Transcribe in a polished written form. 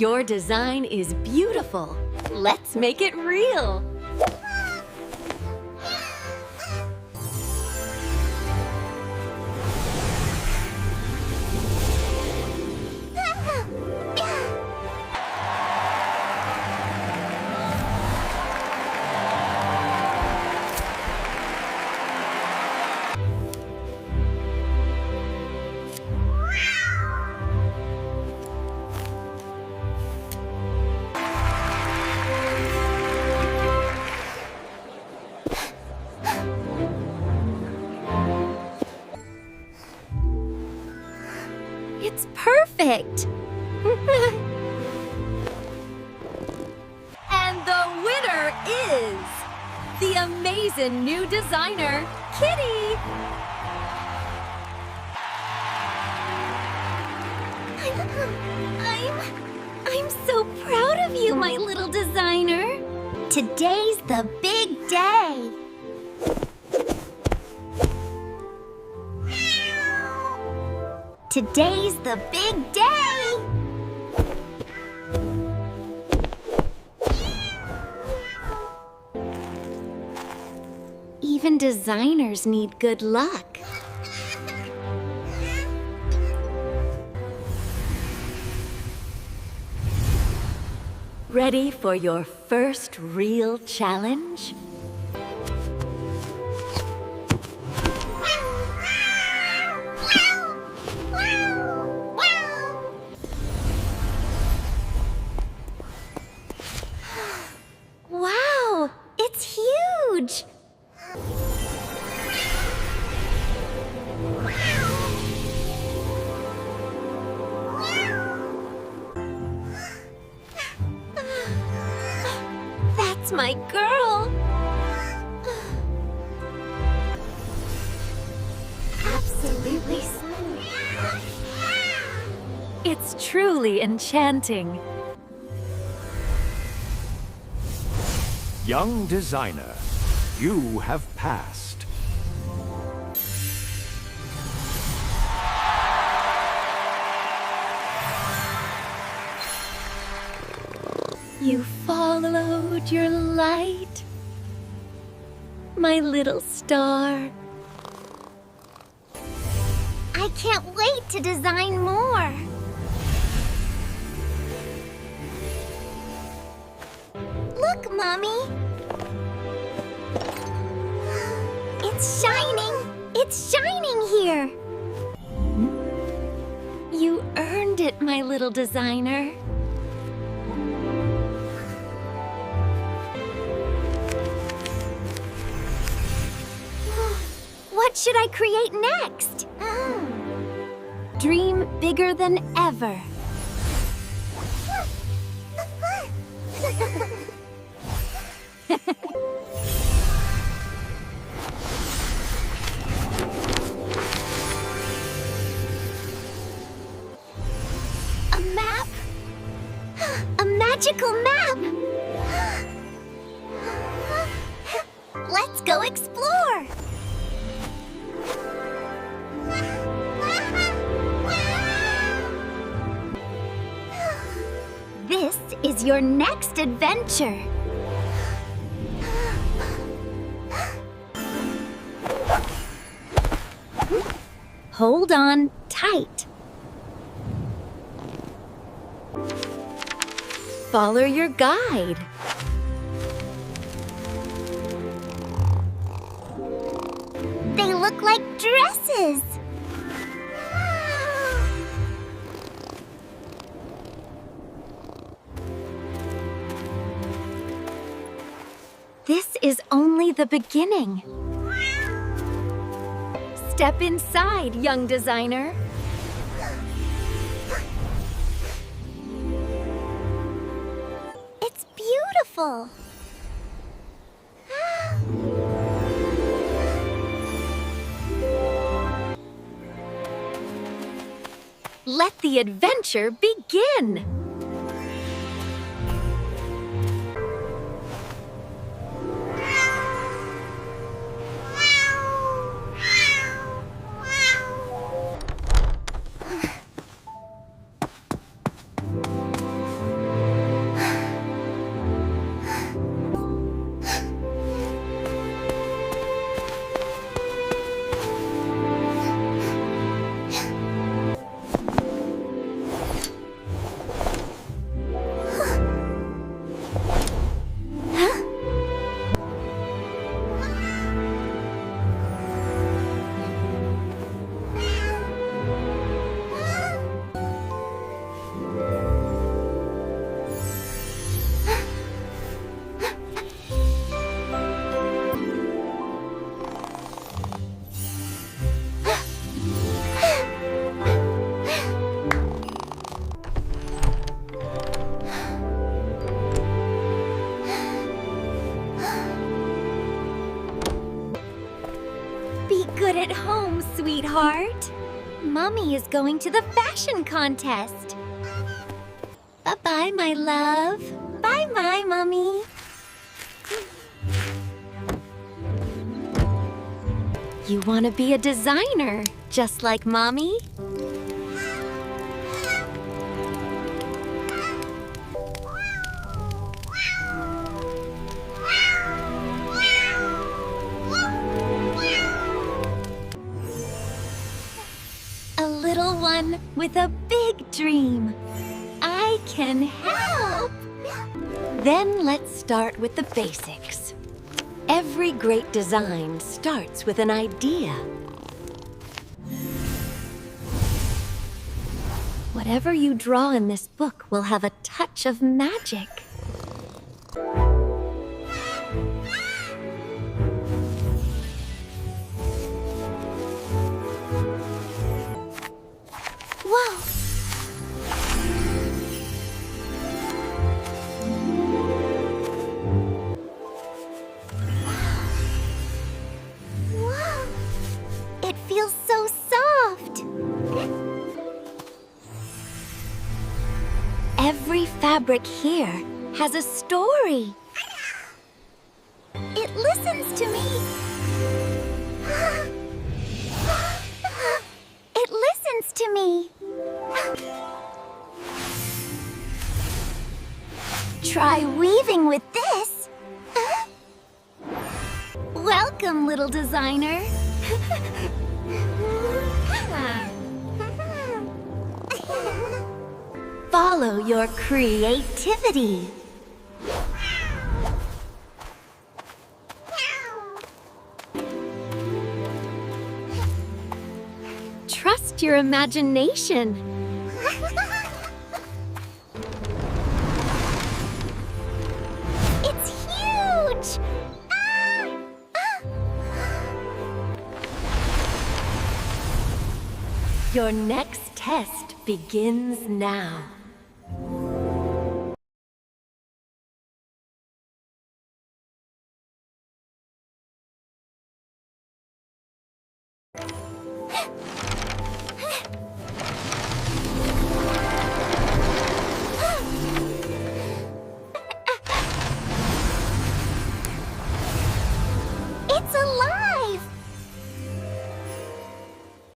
Your design is beautiful. Let's make it real. It's perfect! And the winner is the amazing new designer, Kitty! I'm so proud of you, my little designer! Today's the big day! Today's the big day! Even designers need good luck. Ready for your first real challenge? Wow, it's huge! That's my girl! Absolutely smooth. It's truly enchanting. Young designer, you have passed. You followed your light, my little star. I can't wait to design more. Look, Mommy. It's shining. It's shining here. You earned it, my little designer. What should I create next? Dream bigger than ever. A map? A magical map! Let's go explore! This is your next adventure. Hold on tight. Follow your guide. They look like dresses. This is only the beginning. Step inside, young designer. It's beautiful. Let the adventure begin. sweetheart. Mommy is going to the fashion contest. Bye-bye, my love. Bye-bye, Mommy. You want to be a designer, just like Mommy? A little one with a big dream. I can help! Then let's start with the basics. Every great design starts with an idea. Whatever you draw in this book will have a touch of magic. Whoa! Wow! It feels so soft! Every fabric here has a story. It listens to me. It listens to me. Try weaving with this. Welcome, little designer. Follow your creativity. Trust your imagination. It's huge! Your next test begins now.